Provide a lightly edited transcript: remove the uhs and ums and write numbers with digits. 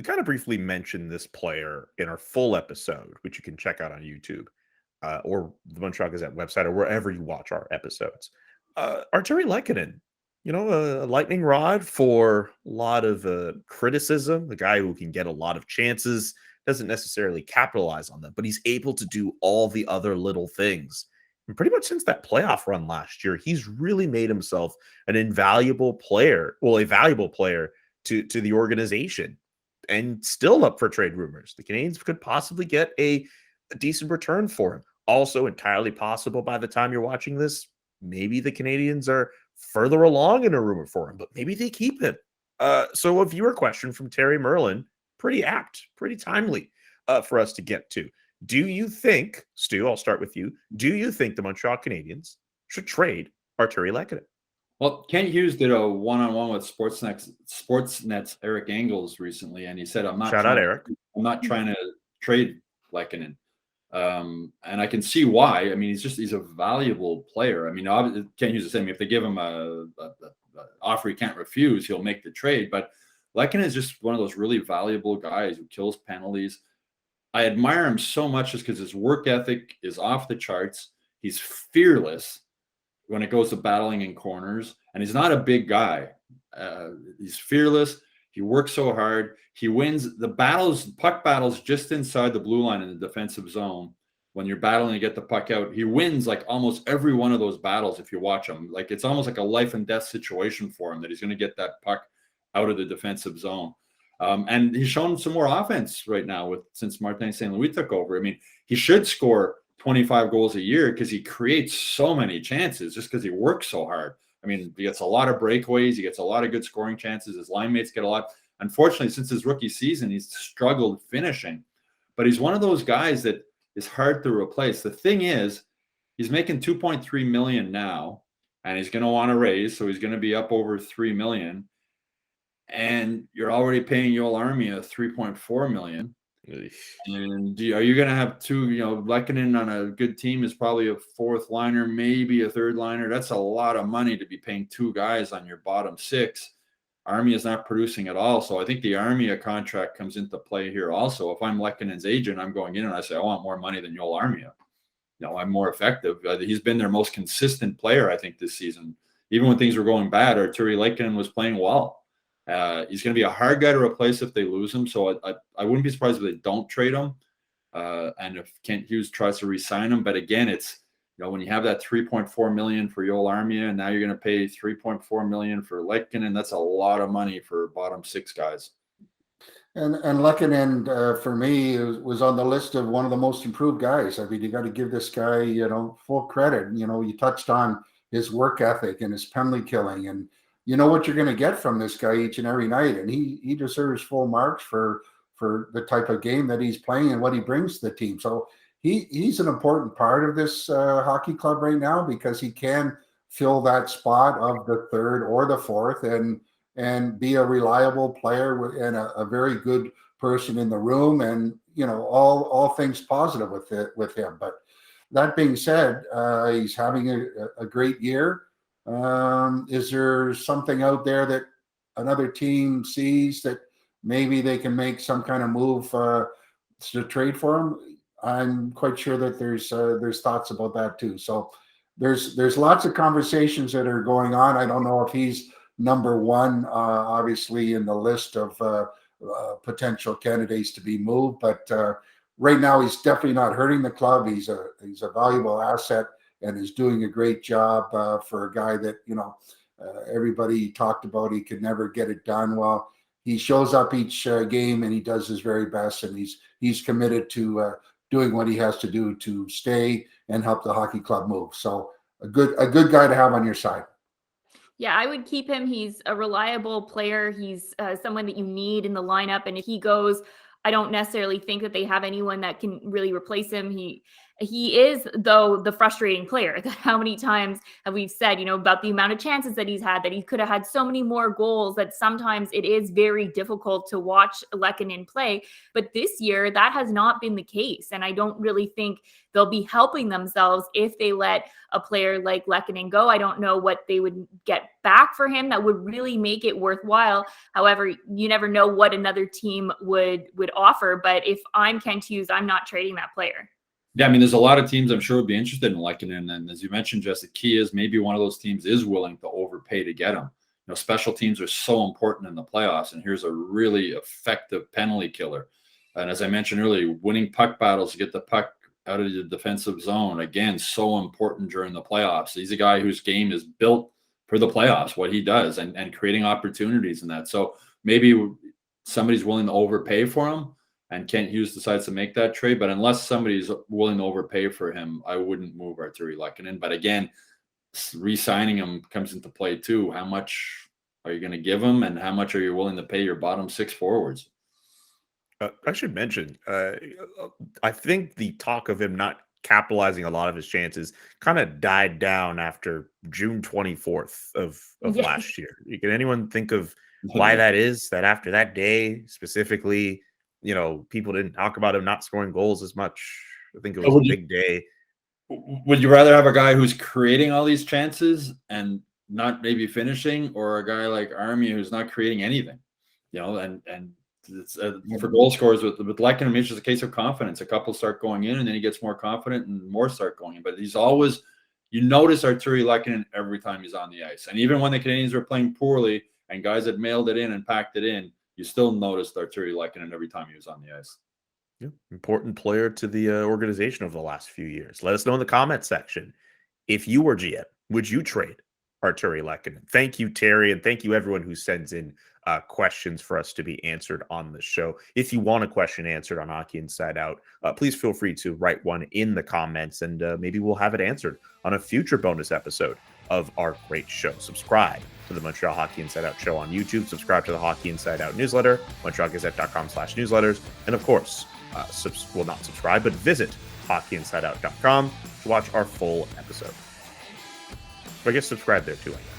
kind of briefly mentioned this player in our full episode, which you can check out on YouTube or the Montreal Gazette website or wherever you watch our episodes. Artturi Lehkonen, a lightning rod for a lot of criticism, the guy who can get a lot of chances, doesn't necessarily capitalize on them, but he's able to do all the other little things. And pretty much since that playoff run last year, he's really made himself an invaluable player, a valuable player to the organization, and still up for trade rumors. The Canadiens could possibly get a decent return for him. Also entirely possible by the time you're watching this, maybe the Canadiens are further along in a rumor for him, but maybe they keep him. So a viewer question from Terry Merlin, pretty apt, pretty timely for us to get to. Do you think, Stu, I'll start with you. Do you think the Montreal Canadiens should trade Artturi Lehkonen? Well, Kent Hughes did a one-on-one with Sportsnet's Eric Engels recently, and he said, I'm not trying to trade Lehkonen. And I can see why. I mean, he's a valuable player. I mean, Kent Hughes is saying if they give him a offer he can't refuse, he'll make the trade. But Lehkonen is just one of those really valuable guys who kills penalties. I admire him so much just because his work ethic is off the charts. He's fearless when it goes to battling in corners, and he's not a big guy. He's fearless. He works so hard. He wins the puck battles just inside the blue line in the defensive zone. When you're battling to get the puck out, he wins like almost every one of those battles. If you watch him, like it's almost like a life and death situation for him that he's going to get that puck out of the defensive zone. And he's shown some more offense right now since Martin St. Louis took over. I mean, he should score 25 goals a year because he creates so many chances just because he works so hard. I mean, he gets a lot of breakaways. He gets a lot of good scoring chances. His line mates get a lot. Unfortunately, since his rookie season, he's struggled finishing. But he's one of those guys that is hard to replace. The thing is, he's making $2.3 million now, and he's going to want to raise, so he's going to be up over $3 million. And you're already paying Joel Armia $3.4 million. And are you going to have two, Lehkonen on a good team is probably a fourth liner, maybe a third liner. That's a lot of money to be paying two guys on your bottom six. Armia is not producing at all. So I think the Armia contract comes into play here also. If I'm Lehkonen's agent, I'm going in and I say, I want more money than Joel Armia. I'm more effective. He's been their most consistent player, I think, this season. Even when things were going bad, Artturi Lehkonen was playing well. He's going to be a hard guy to replace if they lose him. So I wouldn't be surprised if they don't trade him. And if Kent Hughes tries to re-sign him. But again, it's, when you have that $3.4 million for Joel Armia, and now you're going to pay $3.4 million for Lehkonen, that's a lot of money for bottom six guys. And Lehkonen, for me, was on the list of one of the most improved guys. I mean, you got to give this guy, full credit. You touched on his work ethic and his penalty killing, and you know what you're going to get from this guy each and every night, and he deserves full marks for the type of game that he's playing and what he brings to the team. So he's an important part of this hockey club right now because he can fill that spot of the third or the fourth and be a reliable player and a very good person in the room, and all things positive with him. But that being said, he's having a great year. Is there something out there that another team sees that maybe they can make some kind of move to trade for him? I'm quite sure that there's thoughts about that too. So there's lots of conversations that are going on. I don't know if he's number one, obviously, in the list of potential candidates to be moved, but right now he's definitely not hurting the club. He's a valuable asset and is doing a great job for a guy that, everybody talked about he could never get it done. Well, he shows up each game and he does his very best, and he's committed to doing what he has to do to stay and help the hockey club move. So a good guy to have on your side. Yeah, I would keep him. He's a reliable player. He's someone that you need in the lineup. And if he goes, I don't necessarily think that they have anyone that can really replace him. He is, though, the frustrating player. How many times have we said, about the amount of chances that he's had, that he could have had so many more goals, that sometimes it is very difficult to watch Lehkonen play. But this year, that has not been the case. And I don't really think they'll be helping themselves if they let a player like Lehkonen go. I don't know what they would get back for him that would really make it worthwhile. However, you never know what another team would offer. But if I'm Kent Hughes, I'm not trading that player. Yeah, I mean, there's a lot of teams I'm sure would be interested in Lehkonen. And as you mentioned, Jess, the key is maybe one of those teams is willing to overpay to get him. Special teams are so important in the playoffs, and here's a really effective penalty killer. And as I mentioned earlier, winning puck battles to get the puck out of the defensive zone, again, so important during the playoffs. He's a guy whose game is built for the playoffs, what he does, and creating opportunities in that. So maybe somebody's willing to overpay for him, and Kent Hughes decides to make that trade. But unless somebody's willing to overpay for him, I wouldn't move Artturi Lehkonen. But again, re-signing him comes into play too. How much are you going to give him, and how much are you willing to pay your bottom six forwards? I should mention, I think the talk of him not capitalizing a lot of his chances kind of died down after June 24th of last year. Can anyone think of why that is? That after that day specifically, people didn't talk about him not scoring goals as much. I think it was a big day. Would you rather have a guy who's creating all these chances and not maybe finishing, or a guy like Army who's not creating anything? And it's for goal scorers with Lehkonen, it's just a case of confidence. A couple start going in, and then he gets more confident, and more start going in. But he's always, you notice Artturi Lehkonen every time he's on the ice. And even when the Canadiens were playing poorly and guys had mailed it in and packed it in, you still noticed Artturi Lehkonen every time he was on the ice. Yeah, important player to the organization over the last few years. Let us know in the comment section. If you were GM, would you trade Artturi Lehkonen? Thank you, Terry, and thank you everyone who sends in questions for us to be answered on the show. If you want a question answered on Hockey Inside Out, please feel free to write one in the comments, and maybe we'll have it answered on a future bonus episode of our great show. Subscribe to the Montreal Hockey Inside Out show on YouTube. Subscribe to the Hockey Inside Out newsletter, montrealgazette.com/newsletters. And of course, not subscribe, but visit hockeyinsideout.com to watch our full episode. I guess subscribe there too, I guess.